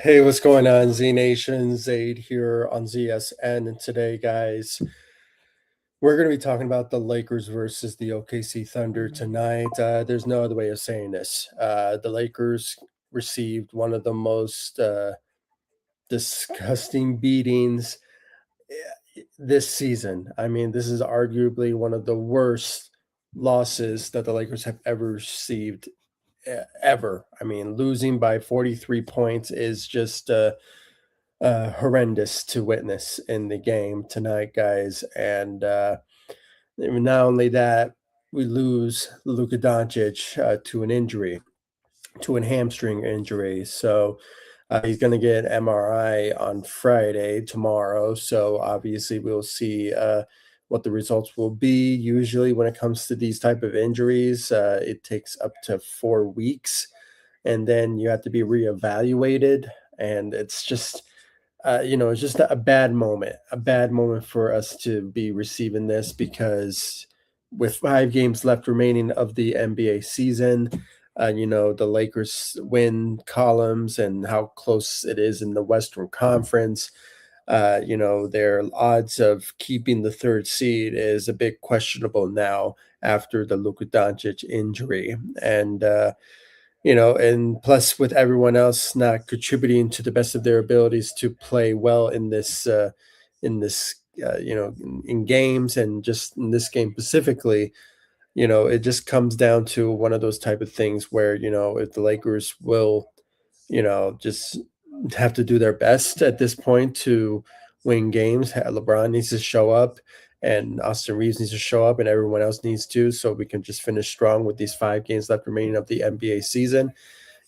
Hey, what's going on, Z Nation? Zaid here on ZSN. And today, guys, we're going to be talking about the Lakers versus the OKC Thunder tonight. There's no other way of saying this. The Lakers received one of the most disgusting beatings this season. I mean, this is arguably one of the worst losses that the Lakers have ever received ever. I mean, losing by 43 points is just horrendous to witness in the game tonight, guys. And not only that, we lose Luka Doncic to an injury, to a hamstring injury. So he's going to get MRI on Friday, tomorrow. So obviously, we'll see what the results will be. Usually, when it comes to these type of injuries, it takes up to 4 weeks, and then you have to be reevaluated. And it's just it's just a bad moment for us to be receiving this because with 5 games left remaining of the NBA season, the Lakers win columns and how close it is in the Western Conference. Their odds of keeping the third seed is a bit questionable now after the Luka Doncic injury. And plus with everyone else not contributing to the best of their abilities to play well in games, and just in this game specifically, it just comes down to one of those type of things where, if the Lakers will, just have to do their best at this point to win games. LeBron needs to show up, and Austin Reeves needs to show up, and everyone else needs to, so we can just finish strong with these 5 games left remaining of the NBA season.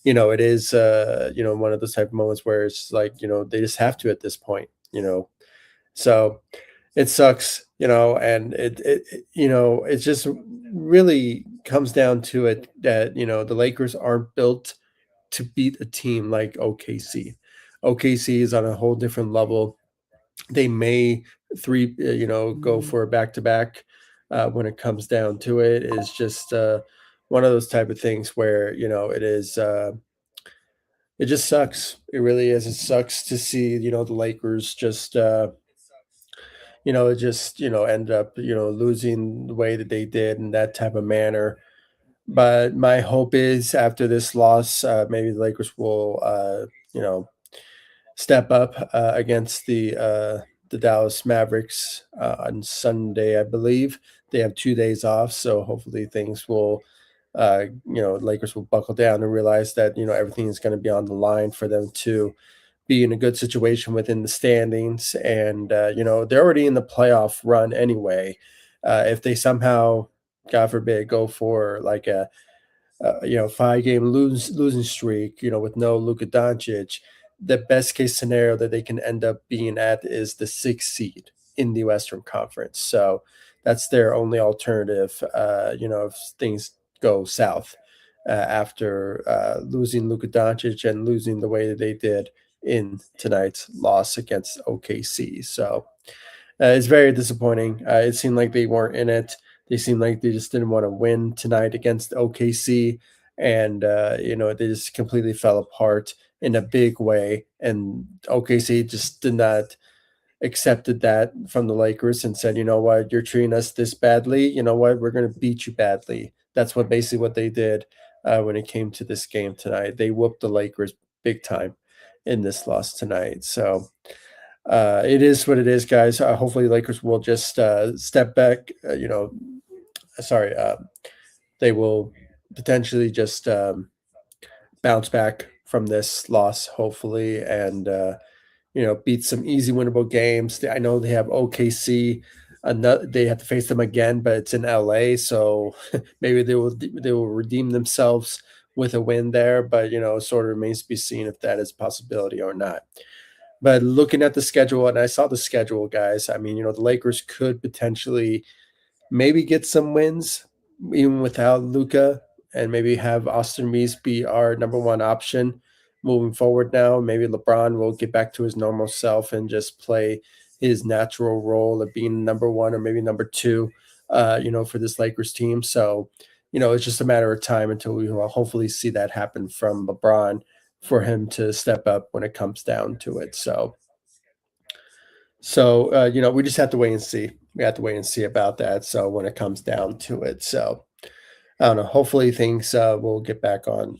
It is, one of those type of moments where it's like, they just have to at this point. So it sucks, and it just really comes down to it that, the Lakers aren't built to beat a team like OKC. OKC is on a whole different level. They may go for a back to back. When it comes down to it, is just one of those type of things where, it is. It just sucks. It really is. It sucks to see, the Lakers just end up, losing the way that they did in that type of manner. But my hope is after this loss, maybe the Lakers will, step up against the Dallas Mavericks on Sunday, I believe. They have 2 days off, so hopefully things will, Lakers will buckle down and realize that, everything is going to be on the line for them to be in a good situation within the standings. And, they're already in the playoff run anyway. If they somehow, God forbid, go for like a 5 game losing streak, with no Luka Doncic, the best case scenario that they can end up being at is the 6th seed in the Western Conference. So that's their only alternative, if things go south after losing Luka Doncic and losing the way that they did in tonight's loss against OKC. So it's very disappointing. It seemed like they weren't in it. They seemed like they just didn't want to win tonight against OKC, and they just completely fell apart in a big way. And OKC just did not accepted that from the Lakers and said, you know what, you're treating us this badly. You know what, we're going to beat you badly. That's what they did when it came to this game tonight. They whooped the Lakers big time in this loss tonight. So it is what it is, guys. Hopefully, Lakers will just step back. Sorry, they will potentially just bounce back from this loss, hopefully, and beat some easy winnable games. I know they have OKC. They have to face them again, but it's in LA, so maybe they will redeem themselves with a win there. But sort of remains to be seen if that is a possibility or not. But looking at the schedule, and I saw the schedule, guys, I mean, the Lakers could potentially maybe get some wins even without Luka, and maybe have Austin Reeves be our number one option moving forward now. Maybe LeBron will get back to his normal self and just play his natural role of being number one or maybe number two, for this Lakers team. So, it's just a matter of time until we will hopefully see that happen from LeBron for him to step up when it comes down to it. So we just have to wait and see. We have to wait and see about that. So when it comes down to it, so I don't know. Hopefully things will get back on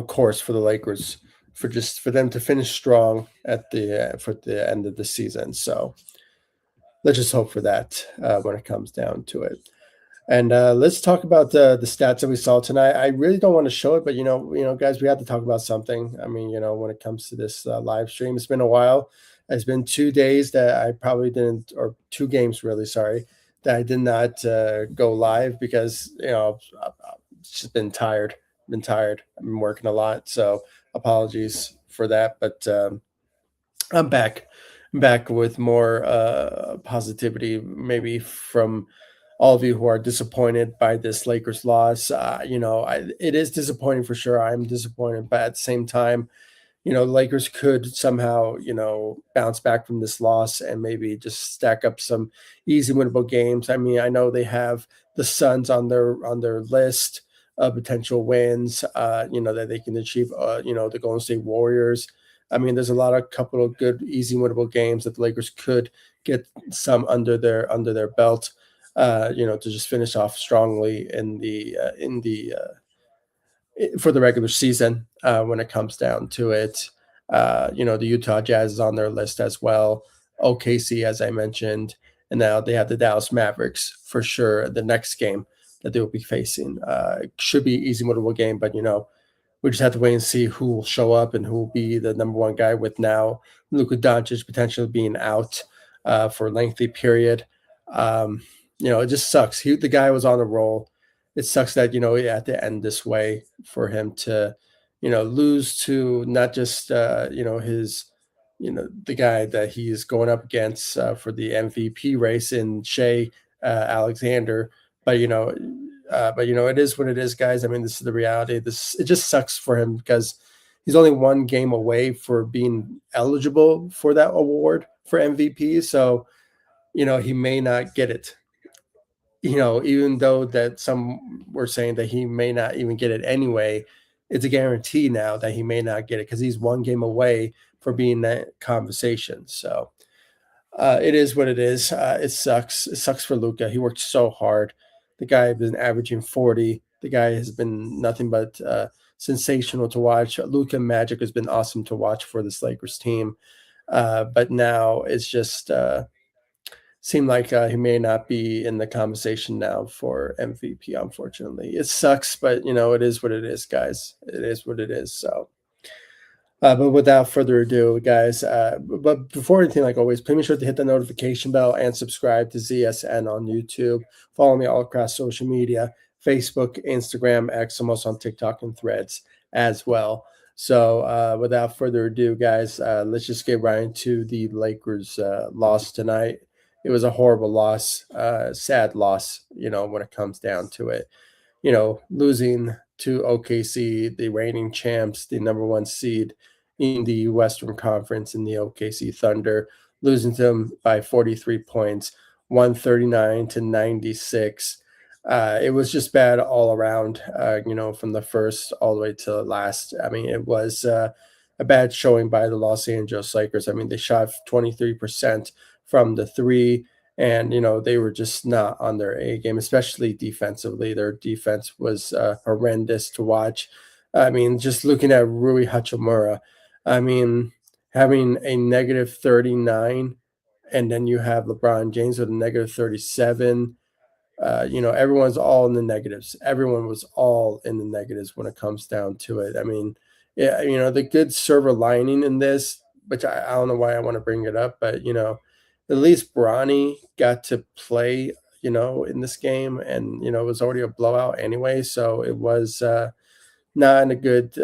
course for the Lakers for them to finish strong at the for the end of the season. So let's just hope for that when it comes down to it. And let's talk about the stats that we saw tonight. I really don't want to show it, but guys, we have to talk about something. I mean, when it comes to this live stream, it's been a while. It's been 2 days that I probably didn't, or 2 games really. Sorry, that I did not go live because I've just been tired. Been tired. I've been working a lot, so apologies for that. But I'm back with more positivity, maybe from all of you who are disappointed by this Lakers loss. It is disappointing for sure. I'm disappointed, but at the same time, Lakers could somehow, bounce back from this loss and maybe just stack up some easy winnable games. I mean, I know they have the Suns on their list of potential wins, that they can achieve. The Golden State Warriors. I mean, there's a lot of couple of good, easy winnable games that the Lakers could get some under their belt. To just finish off strongly for the regular season when it comes down to it. The Utah Jazz is on their list as well. OKC, as I mentioned, and now they have the Dallas Mavericks for sure. The next game that they will be facing should be easy, winnable game, but we just have to wait and see who will show up and who will be the number one guy. With now Luka Doncic potentially being out for a lengthy period. It just sucks. The guy was on a roll. It sucks that he had to end this way for him to lose to not just his the guy that he's going up against for the MVP race in Shea Alexander, but it is what it is, guys. I mean, this is the reality. It just sucks for him because he's only one game away for being eligible for that award for MVP. So he may not get it. Even though that some were saying that he may not even get it anyway, it's a guarantee now that he may not get it because he's one game away for being that conversation. So it is what it is. It sucks. It sucks for Luka. He worked so hard. The guy has been averaging 40. The guy has been nothing but sensational to watch. Luka Magic has been awesome to watch for this Lakers team. But now it's just seemed like he may not be in the conversation now for MVP, unfortunately. It sucks, but it is what it is, guys. It is what it is. So but without further ado, guys, but before anything, like always, please make sure to hit the notification bell and subscribe to ZSN on YouTube. Follow me all across social media, Facebook, Instagram, X, almost on TikTok and Threads as well. So without further ado, guys, let's just get right into the Lakers loss tonight. It was a horrible loss, sad loss, when it comes down to it. Losing to OKC, the reigning champs, the number one seed in the Western Conference in the OKC Thunder, losing to them by 43 points, 139-96. It was just bad all around, from the first all the way to the last. I mean, it was a bad showing by the Los Angeles Lakers. I mean, they shot 23% from the three, and they were just not on their A game, especially defensively. Their defense was horrendous to watch. I mean, just looking at Rui Hachimura, I mean, having a negative 39, and then you have LeBron James with a negative 37. Everyone's all in the negatives. Everyone was all in the negatives when it comes down to it. I mean, yeah, the good silver lining in this, which I don't know why I want to bring it up, but at least Bronny got to play, in this game, and it was already a blowout anyway, so it was not in a good,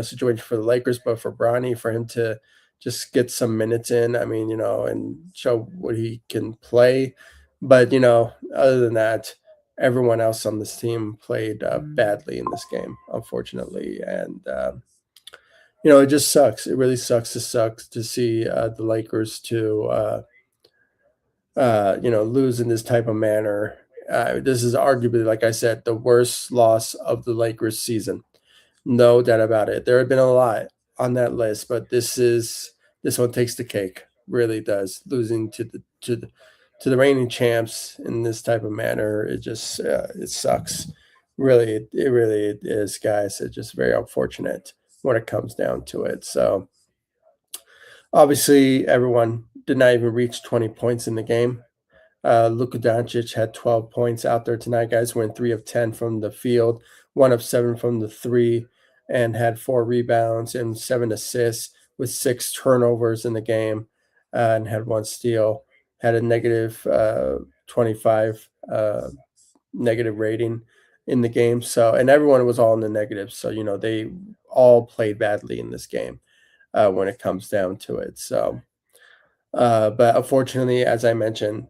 situation for the Lakers, but for Bronny, for him to just get some minutes in, I mean, and show what he can play. But other than that, everyone else on this team played badly in this game, unfortunately, and it just sucks. It really sucks to see the Lakers to lose in this type of manner. This is arguably, like I said, the worst loss of the Lakers season. No doubt about it. There have been a lot on that list, but this one takes the cake. Really does. Losing to the reigning champs in this type of manner, it just it sucks. Really, it really is, guys. It's just very unfortunate when it comes down to it. So obviously, everyone did not even reach 20 points in the game. Luka Doncic had 12 points out there tonight, guys. Went 3 of 10 from the field, 1 of 7 from the three, and had 4 rebounds and 7 assists with 6 turnovers in the game, and had 1 steal. Had a negative 25 negative rating in the game. So, and everyone was all in the negative. So, they all played badly in this game when it comes down to it. So, but unfortunately, as I mentioned,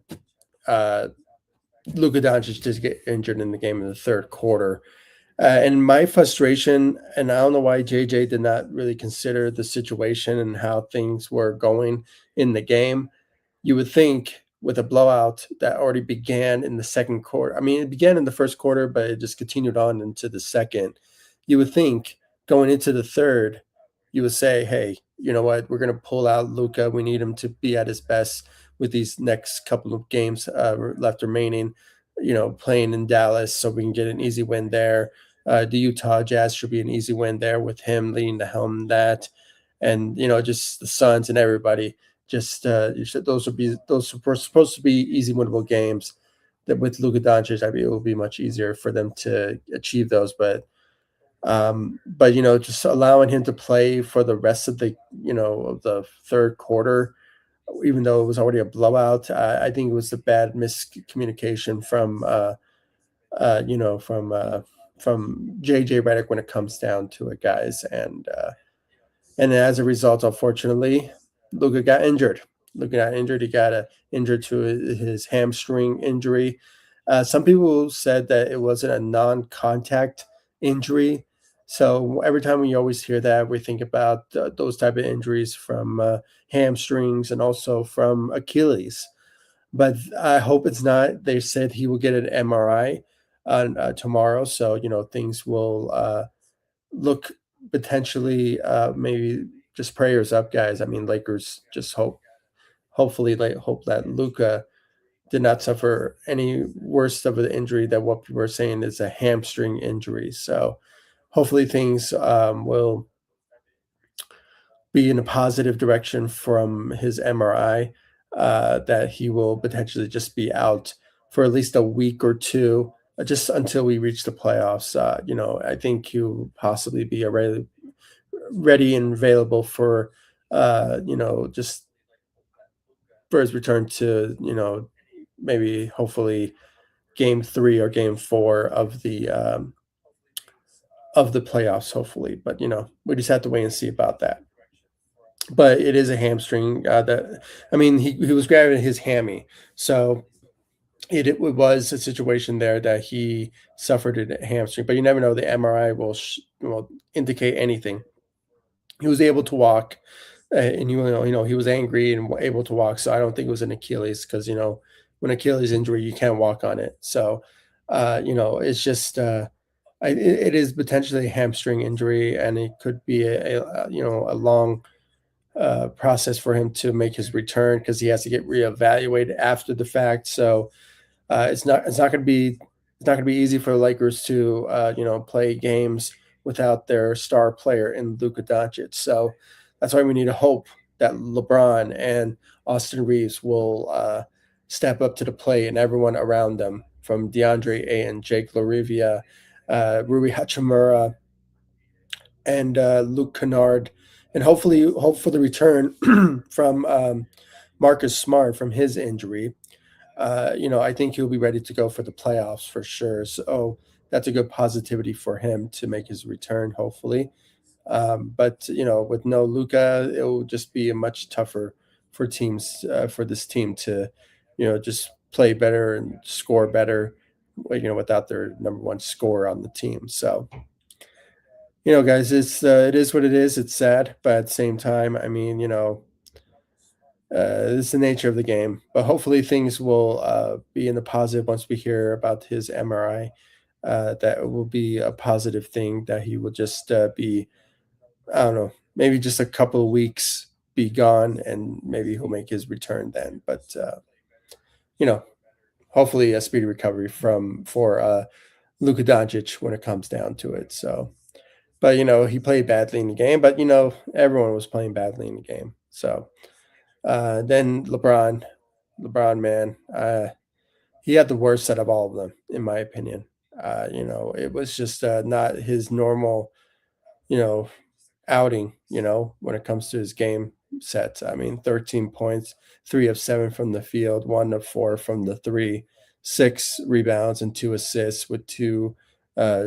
uh, Luka Doncic did get injured in the game in the third quarter. And my frustration, and I don't know why JJ did not really consider the situation and how things were going in the game. You would think with a blowout that already began in the second quarter. I mean, it began in the first quarter, but it just continued on into the second. You would think going into the third, you would say, hey, you know what? We're going to pull out Luka. We need him to be at his best with these next couple of games left remaining, playing in Dallas so we can get an easy win there. The Utah Jazz should be an easy win there with him leading the helm that. And, just the Suns and everybody just those were supposed to be easy winnable games. That with Luka Doncic, I mean, it will be much easier for them to achieve those. But just allowing him to play for the rest of the third quarter, even though it was already a blowout, I think it was a bad miscommunication from JJ Redick when it comes down to it, guys, and as a result, unfortunately, Luka got injured. Luka got injured. He got injured to his hamstring injury. Some people said that it wasn't a non-contact injury. So every time we always hear that, we think about those type of injuries from hamstrings and also from Achilles. But I hope it's not. They said he will get an MRI on tomorrow, so things will look potentially maybe just prayers up, guys. I mean, Lakers just hopefully hope that Luka did not suffer any worse of an injury than what people are saying is a hamstring injury. So hopefully things will be in a positive direction from his MRI, that he will potentially just be out for at least a week or two, just until we reach the playoffs. I think he'll possibly be ready and available for, just for his return to, maybe hopefully game three or game four of the playoffs, hopefully. But we just have to wait and see about that. But it is a hamstring that, I mean, he was grabbing his hammy, so it was a situation there that he suffered a hamstring. But you never know; the MRI will indicate anything. He was able to walk, and he was angry and able to walk. So I don't think it was an Achilles because when Achilles injury, you can't walk on it. So it's just it is potentially a hamstring injury, and it could be a long process for him to make his return because he has to get reevaluated after the fact. So it's not going to be easy for the Lakers to play games without their star player in Luka Doncic. So that's why we need to hope that LeBron and Austin Reeves will step up to the plate and everyone around them, from DeAndre Ayton, Jake LaRivia, Rui Hachimura, and Luke Kennard, and hopefully hope for the return from Marcus Smart from his injury. I think he'll be ready to go for the playoffs for sure. So that's a good positivity for him to make his return, hopefully. But with no Luca, it will just be a much tougher for this team to, just play better and score better, without their number one scorer on the team. So, guys, it is what it is. It's sad, but at the same time, I mean, it's the nature of the game. But hopefully things will be in the positive once we hear about his MRI that will be a positive thing that he will just be, I don't know, maybe just a couple of weeks be gone, and maybe he'll make his return then. But you know, hopefully a speedy recovery from for Luka Doncic when it comes down to it. So, but he played badly in the game, but everyone was playing badly in the game. So then LeBron, man, he had the worst set of all of them, in my opinion. It was just not his normal, you know, outing, when it comes to his game sets. I mean, 13 points, 3 of 7 from the field, 1 of 4 from the three, 6 rebounds and 2 assists with 2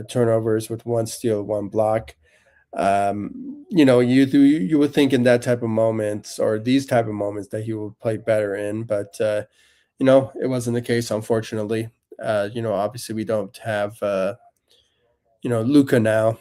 turnovers, with 1 steal, 1 block. You would think in that type of moments, or these type of moments, that he would play better in, but it wasn't the case, unfortunately. Obviously we don't have Luca now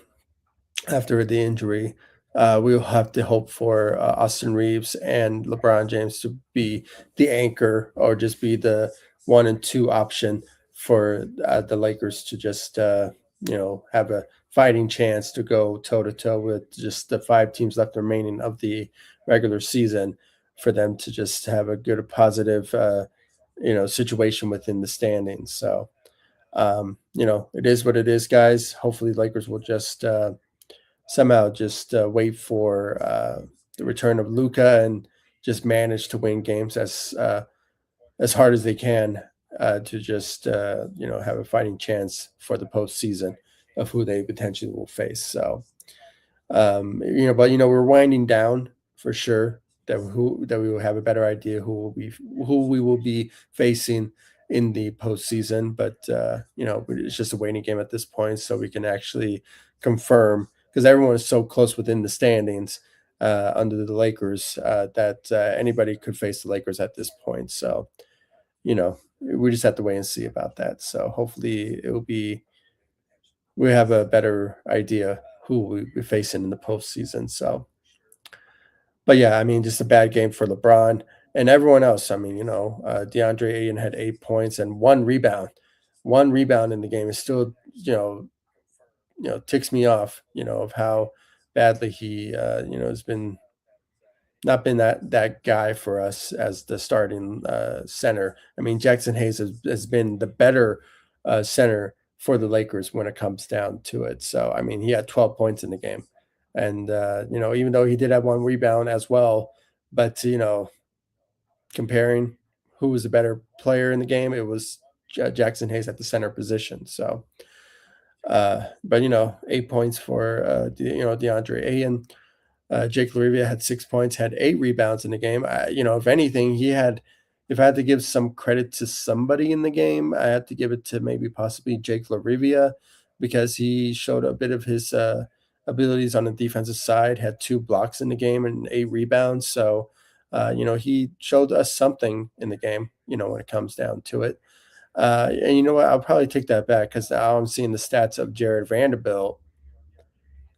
after the injury. We'll have to hope for Austin Reeves and LeBron James to be the anchor, or just be the 1 and 2 option for the Lakers to just have a fighting chance to go toe to toe with just the 5 teams left remaining of the regular season, for them to just have a good positive situation within the standings. So it is what it is, guys. Hopefully, Lakers will just somehow just wait for the return of Luca, and just manage to win games as hard as they can, to just have a fighting chance for the postseason of who they potentially will face. So but we're winding down for sure. That we will have a better idea who we will be facing in the postseason. But it's just a waiting game at this point, so we can actually confirm, because everyone is so close within the standings under the Lakers, that anybody could face the Lakers at this point. So we just have to wait and see about that. So hopefully we have a better idea who we'll be facing in the postseason. So, but yeah, I mean, just a bad game for LeBron and everyone else. I mean, DeAndre Ayton had 8 points and 1 rebound. 1 rebound in the game is still, ticks me off, of how badly he, has been not been that guy for us as the starting center. I mean, Jackson Hayes has been the better center for the Lakers when it comes down to it. So I mean, he had 12 points in the game, and even though he did have 1 rebound as well, but comparing who was the better player in the game, it was Jackson Hayes at the center position. So, but 8 points for DeAndre Ayton. Jake Larivia had 6 points, had 8 rebounds in the game. If anything, if I had to give some credit to somebody in the game, I had to give it to maybe possibly Jake Larivia, because he showed a bit of his abilities on the defensive side, had 2 blocks in the game and 8 rebounds. So, he showed us something in the game, when it comes down to it. And you know what? I'll probably take that back, because now I'm seeing the stats of Jared Vanderbilt.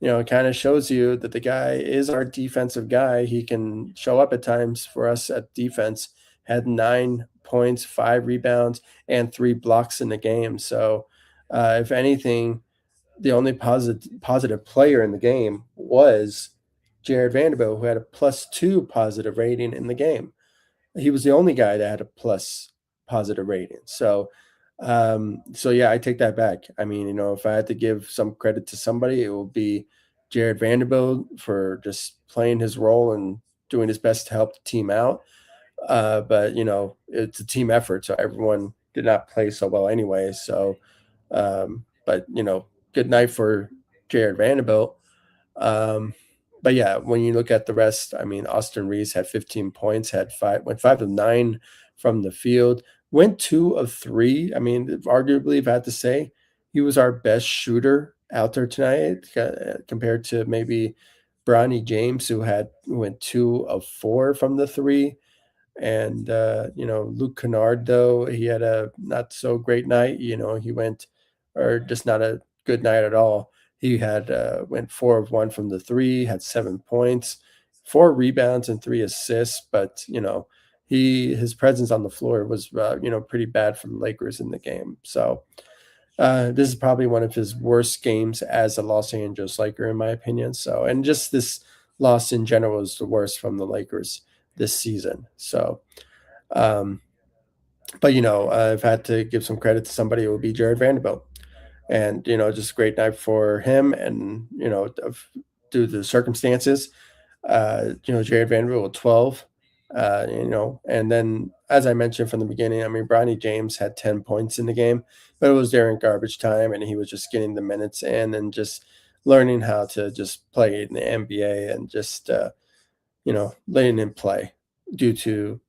It kind of shows you that the guy is our defensive guy. He can show up at times for us at defense. Had 9 points, 5 rebounds, and 3 blocks in the game. So, if anything, the only positive player in the game was Jared Vanderbilt, who had a +2 positive rating in the game. He was the only guy that had a plus positive rating. So yeah, I take that back. I mean, if I had to give some credit to somebody, it will be Jared Vanderbilt for just playing his role and doing his best to help the team out. But it's a team effort, so everyone did not play so well anyway. So, but good night for Jared Vanderbilt. Um, but yeah, when you look at the rest, I mean, Austin Reeves had 15 points, went 5 of 9 from the field, went 2 of 3. I mean, arguably, if I had to say, he was our best shooter out there tonight, compared to maybe Bronny James, who went 2 of 4 from the three. And Luke Kennard, though, he had a not so great night. He went, or just not a good night at all. He had went 4 of 1 from the three, had 7 points, 4 rebounds, and 3 assists. But his presence on the floor was pretty bad for the Lakers in the game. So This is probably one of his worst games as a Los Angeles Laker, in my opinion. So, and just this loss in general is the worst from the Lakers this season. So, um, but I've had to give some credit to somebody. It would be Jared Vanderbilt, and just a great night for him. And due to the circumstances, Jared Vanderbilt with 12. And then as I mentioned from the beginning, I mean, Bronny James had 10 points in the game, but it was during garbage time, and he was just getting the minutes in and just learning how to just play in the NBA and just letting him play due to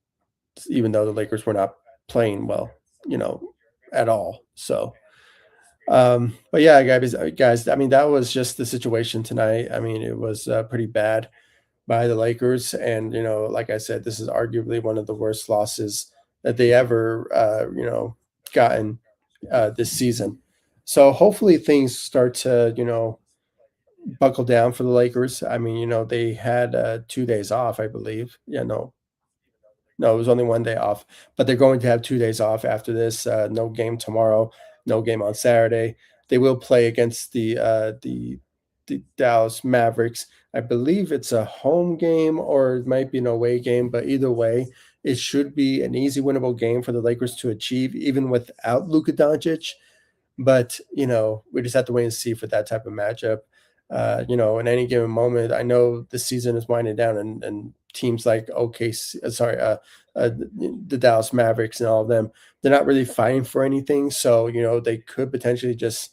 even though the Lakers were not playing well, you know, at all. So, but yeah, guys, I mean, that was just the situation tonight. I mean, it was pretty bad by the Lakers. And, like I said, this is arguably one of the worst losses that they ever, gotten this season. So hopefully things start to, buckle down for the Lakers. I mean, they had 2 days off, I believe. Yeah, no, it was only one day off, but they're going to have 2 days off after this. No game tomorrow, no game on Saturday. They will play against the Dallas Mavericks. I believe it's a home game or it might be an away game, but either way, it should be an easy winnable game for the Lakers to achieve, even without Luka Doncic. But, we just have to wait and see for that type of matchup. In any given moment, I know the season is winding down and teams like OKC, the Dallas Mavericks and all of them, they're not really fighting for anything. So, they could potentially just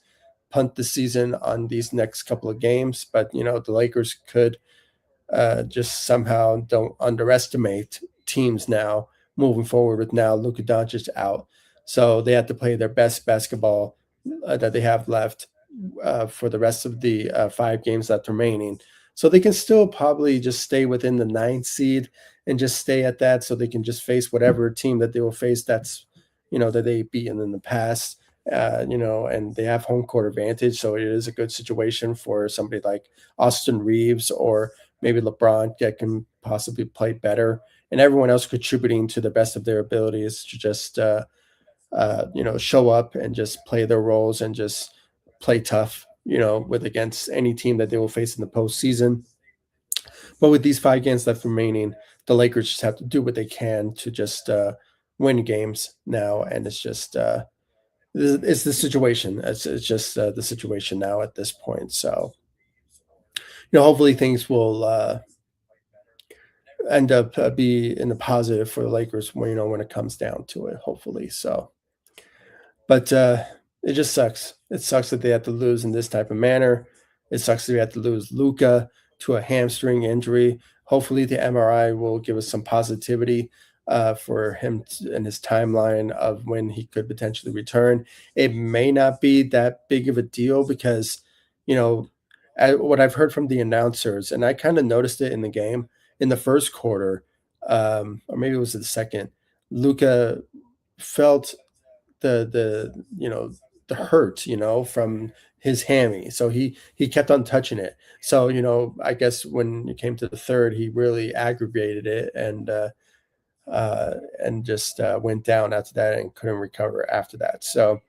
punt the season on these next couple of games. But, the Lakers could just somehow don't underestimate teams now moving forward with now Luka Doncic out. So they have to play their best basketball that they have left for the rest of the 5 games that's remaining. So they can still probably just stay within the 9th seed and just stay at that so they can just face whatever team that they will face that's, that they've beaten in the past. And they have home court advantage. So it is a good situation for somebody like Austin Reeves or maybe LeBron that can possibly play better and everyone else contributing to the best of their abilities to just, show up and just play their roles and just play tough, with against any team that they will face in the postseason. But with these 5 games left remaining, the Lakers just have to do what they can to just win games now. And it's just, it's the situation. It's just the situation now at this point. So, hopefully things will end up be in the positive for the Lakers when when it comes down to it. Hopefully, so. But it just sucks. It sucks that they have to lose in this type of manner. It sucks that we have to lose Luca to a hamstring injury. Hopefully, the MRI will give us some positivity for him and his timeline of when he could potentially return. It may not be that big of a deal because, you know, what I've heard from the announcers, and I kind of noticed it in the game in the first quarter, or maybe it was the second. Luca felt the hurt from his hammy, so he kept on touching it. So I guess when it came to the third, he really aggravated it and just went down after that and couldn't recover after that. So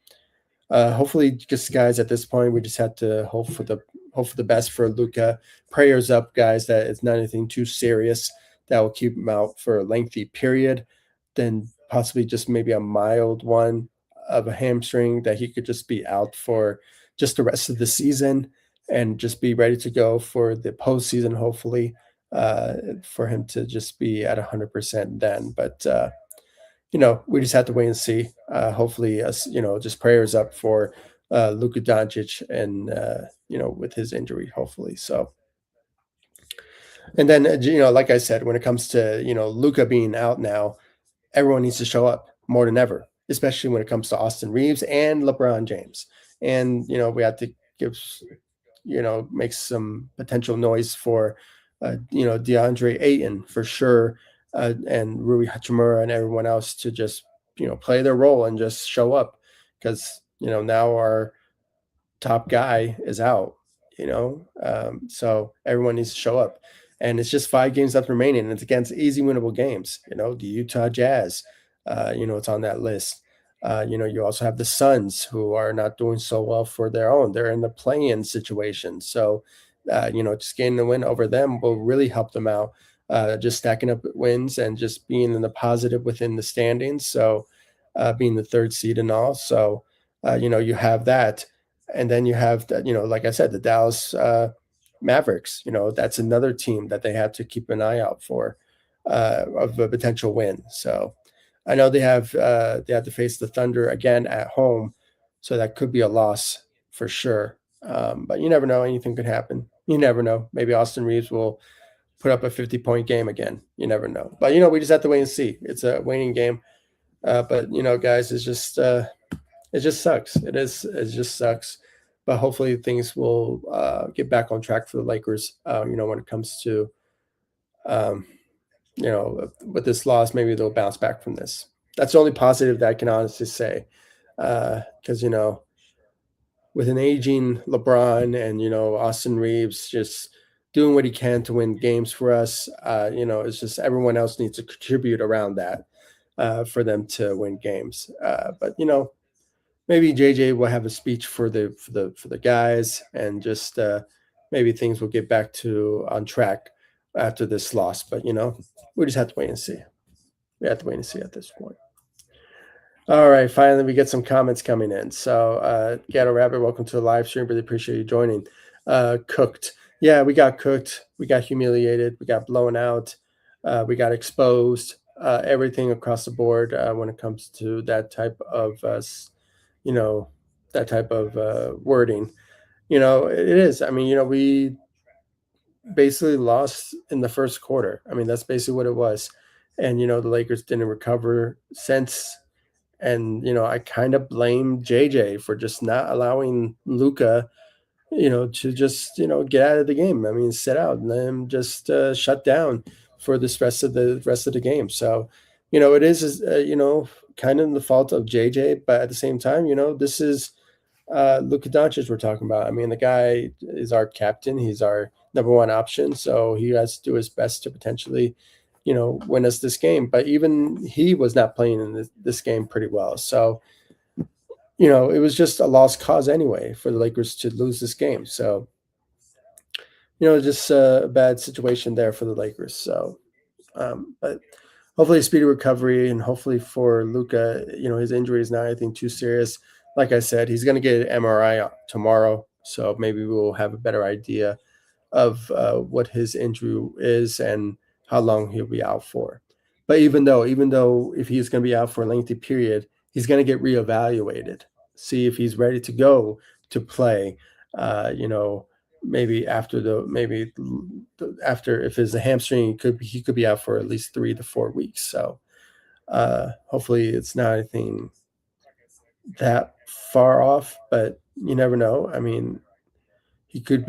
hopefully, just guys, at this point, we just have to hope for the best for Luca. Prayers up, guys, that it's not anything too serious that will keep him out for a lengthy period. Then possibly just maybe a mild one of a hamstring that he could just be out for just the rest of the season and just be ready to go for the postseason. Hopefully, for him to just be at 100% then. But we just have to wait and see. Hopefully, just prayers up for Luka Doncic and with his injury, hopefully. So, and then like I said, when it comes to Luka being out now, everyone needs to show up more than ever, especially when it comes to Austin Reeves and LeBron James. And we have to give make some potential noise for DeAndre Ayton for sure, and Rui Hachimura and everyone else to just play their role and just show up because now our top guy is out. So everyone needs to show up, and it's just 5 games left remaining, and it's against easy winnable games. The Utah Jazz, it's on that list. You also have the Suns who are not doing so well for their own. They're in the play-in situation, so just getting the win over them will really help them out. Just stacking up wins and just being in the positive within the standings. So being the third seed and all. So you have that, and then you have like I said, the Dallas Mavericks. That's another team that they have to keep an eye out for of a potential win. So I know they have to face the Thunder again at home, so that could be a loss for sure. But you never know; anything could happen. You never know. Maybe Austin Reeves will put up a 50-point game again. You never know. But we just have to wait and see. It's a waiting game. But guys, it just sucks. It just sucks. But hopefully things will get back on track for the Lakers. When it comes to um, with this loss, maybe they'll bounce back from this. That's the only positive that I can honestly say. Because with an aging LeBron and Austin Reeves just doing what he can to win games for us, it's just everyone else needs to contribute around that for them to win games. But maybe JJ will have a speech for the guys, and just maybe things will get back to on track after this loss. But we just have to wait and see. We have to wait and see at this point. All right, finally we get some comments coming in. So Gatto Rabbit, welcome to the live stream. Really appreciate you joining. Cooked. Yeah, we got cooked. We got humiliated. We got blown out. We got exposed. Everything across the board when it comes to that type of you know, that type of wording. It is. I mean, we basically lost in the first quarter. I mean, that's basically what it was. And, the Lakers didn't recover since. And, I kind of blame JJ for just not allowing Luka, to just, get out of the game. I mean, sit out and let him just shut down for this rest of the game. So, it is, kind of the fault of JJ, but at the same time, this is Luka Doncic we're talking about. I mean, the guy is our captain. He's our number one option. So he has to do his best to potentially, win us this game. But even he was not playing in this game pretty well. So, it was just a lost cause anyway for the Lakers to lose this game. So, just a bad situation there for the Lakers. So, but hopefully a speedy recovery, and hopefully for Luka, his injury is not anything too serious. Like I said, he's going to get an MRI tomorrow, so maybe we'll have a better idea of what his injury is and how long he'll be out for. But even though if he's going to be out for a lengthy period, he's going to get reevaluated, see if he's ready to go to play. Maybe after if it's a hamstring, he could be out for at least 3 to 4 weeks. So hopefully it's not anything that far off, but you never know. I mean, he could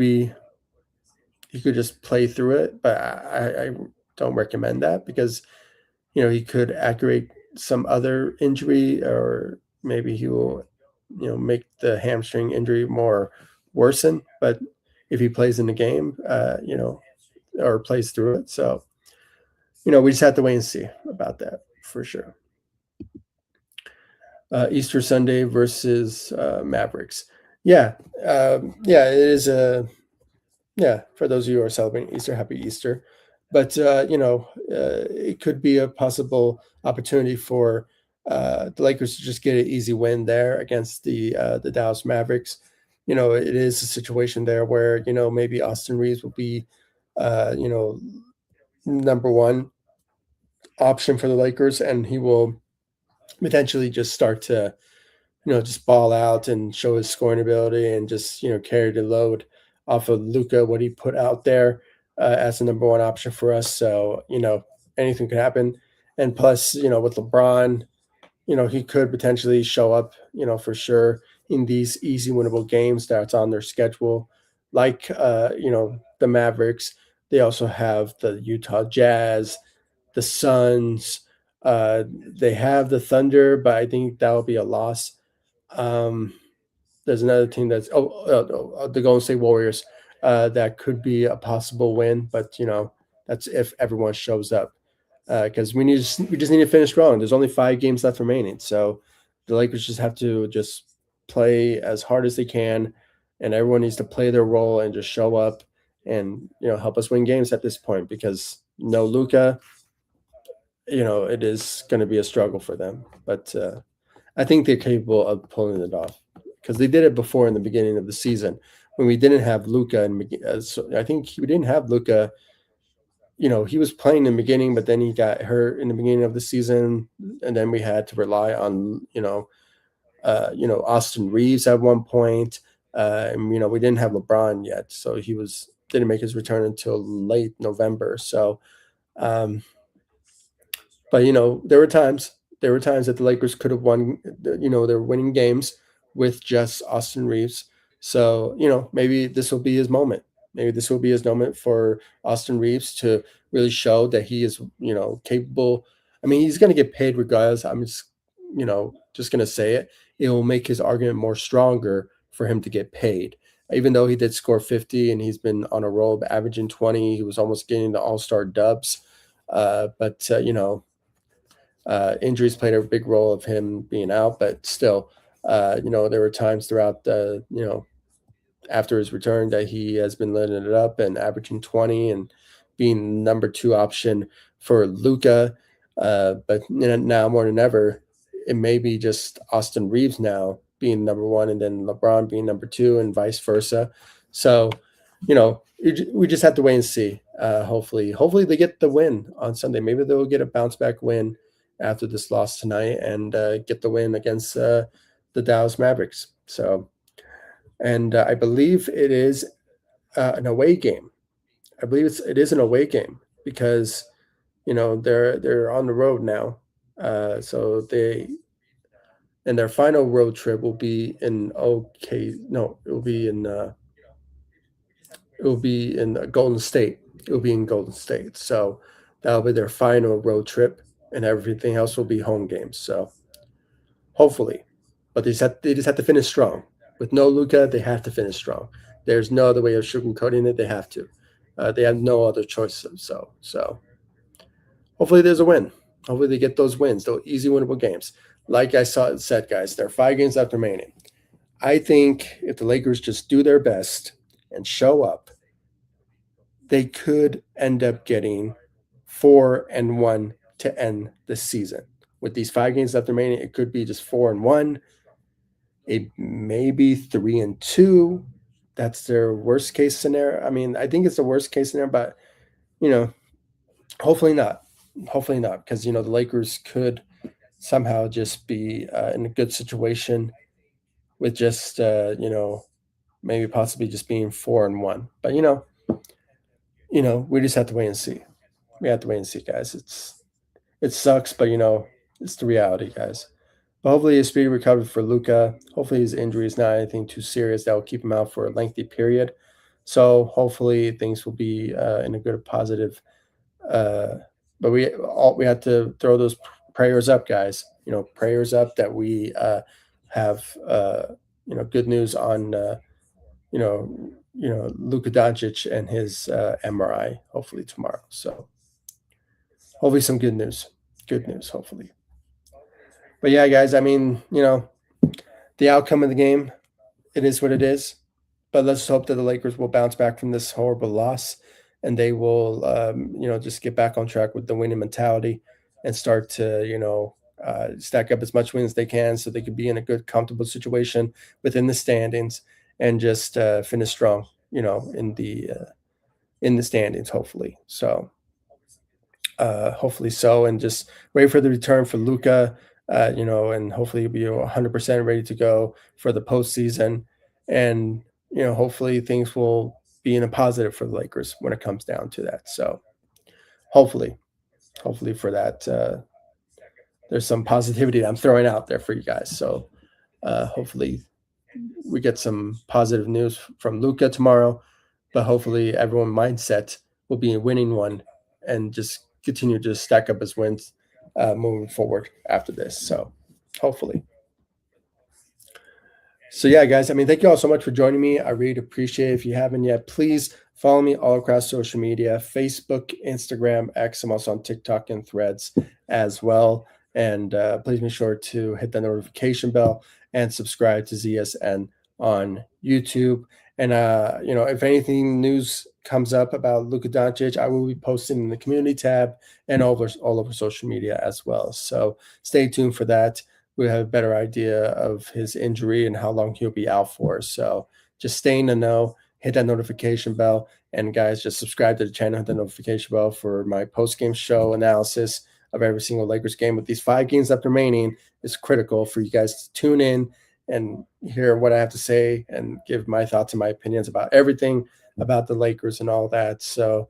just play through it, but I don't recommend that because he could aggravate some other injury, or maybe he will make the hamstring injury more worsen. But if he plays in the game, or plays through it, so we just have to wait and see about that for sure. Easter Sunday versus Mavericks. Yeah, yeah, it is a yeah. For those of you who are celebrating Easter, happy Easter. But it could be a possible opportunity for the Lakers to just get an easy win there against the Dallas Mavericks. It is a situation there where maybe Austin Reeves will be number one option for the Lakers, and he will potentially just start to just ball out and show his scoring ability and just carry the load off of Luka, what he put out there as the number one option for us. So anything could happen, and plus with LeBron, he could potentially show up for sure in these easy winnable games that's on their schedule, like the Mavericks. They also have the Utah Jazz, the Suns. They have the Thunder, but I think that will be a loss. Um, there's another team that's the Golden State Warriors. That could be a possible win, but that's if everyone shows up because we just need to finish strong. There's only 5 games left remaining, so The Lakers just have to just play as hard as they can, and everyone needs to play their role and just show up and help us win games at this point because no Luka, it is going to be a struggle for them. But I think they're capable of pulling it off because they did it before in the beginning of the season when we didn't have Luka, and so I think we didn't have Luka. He was playing in the beginning, but then he got hurt in the beginning of the season, and then we had to rely on Austin Reeves at one point, and we didn't have LeBron yet, so he didn't make his return until late November. So, um, but there were times that the Lakers could have won. They're winning games with just Austin Reeves. So maybe this will be his moment. Maybe this will be his moment for Austin Reeves to really show that he is capable. I mean, he's going to get paid regardless. I'm just going to say it. It will make his argument more stronger for him to get paid. Even though he did score 50 and he's been on a roll, averaging 20, he was almost getting the All-Star dubs. But injuries played a big role of him being out, but still, there were times throughout after his return that he has been letting it up and averaging 20 and being number two option for Luka. But now more than ever, it may be just Austin Reeves now being number one and then LeBron being number two and vice versa. So, we just have to wait and see. Hopefully they get the win on Sunday. Maybe they'll get a bounce back win after this loss tonight and get the win against the Dallas Mavericks. So, and I believe it is an away game. I believe it is an away game because they're on the road now. So they and their final road trip will be in no, it will be in Golden State. It will be in Golden State. So that'll be their final road trip, and everything else will be home games. So hopefully, but they just have to finish strong. With no Luka, they have to finish strong. There's no other way of sugarcoating it. They have to. They have no other choice. So hopefully there's a win. Hopefully they get those wins, those easy winnable games. Like I said, guys, there are 5 games left remaining. I think if the Lakers just do their best and show up, they could end up getting 4-1 to end the season. With these 5 games left remaining, it could be just 4-1. It may be 3-2. That's their worst case scenario. I mean, I think it's the worst case scenario, but hopefully not. Hopefully not, because the Lakers could somehow just be in a good situation with just maybe possibly just being 4-1. But we just have to wait and see. We have to wait and see, guys. It sucks, but it's the reality, guys. But hopefully a speedy recovery for Luka. Hopefully his injury is not anything too serious that will keep him out for a lengthy period. So hopefully things will be in a good positive. But we have to throw those prayers up, guys. Prayers up that we have good news on Luka Doncic and his MRI hopefully tomorrow. So hopefully some good news. Good news, hopefully. But yeah, guys, I mean, the outcome of the game, it is what it is. But let's hope that the Lakers will bounce back from this horrible loss and they will, just get back on track with the winning mentality and start to, stack up as much wins as they can so they could be in a good, comfortable situation within the standings and just finish strong, in the standings, hopefully. So hopefully so, and just wait for the return for Luka, and hopefully he'll be 100% ready to go for the postseason. And, hopefully things will be in a positive for the Lakers when it comes down to that. So hopefully, for that, there's some positivity that I'm throwing out there for you guys. So hopefully we get some positive news from Luka tomorrow, but hopefully everyone mindset will be a winning one and just continue to stack up his wins moving forward after this. So hopefully. So yeah, guys, I mean, thank you all so much for joining me. I really appreciate it. If you haven't yet, please follow me all across social media, Facebook, Instagram, X. I'm also on TikTok and Threads as well. And please make sure to hit the notification bell and subscribe to ZSN on YouTube. And if anything news comes up about Luka Doncic, I will be posting in the community tab and all over social media as well. So stay tuned for that. We'll have a better idea of his injury and how long he'll be out for. So just stay in the know, hit that notification bell, and guys, just subscribe to the channel, hit the notification bell for my post-game show analysis of every single Lakers game. With these 5 games left remaining, it's critical for you guys to tune in and hear what I have to say and give my thoughts and my opinions about everything about the Lakers and all that. So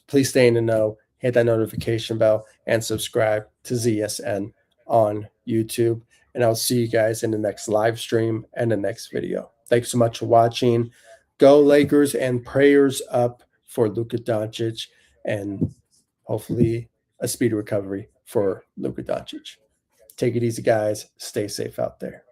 please stay in the know, hit that notification bell, and subscribe to ZSN on YouTube. And I'll see you guys in the next live stream and the next video. Thanks so much for watching. Go Lakers, and prayers up for Luka Doncic, and hopefully a speedy recovery for Luka Doncic. Take it easy, guys. Stay safe out there.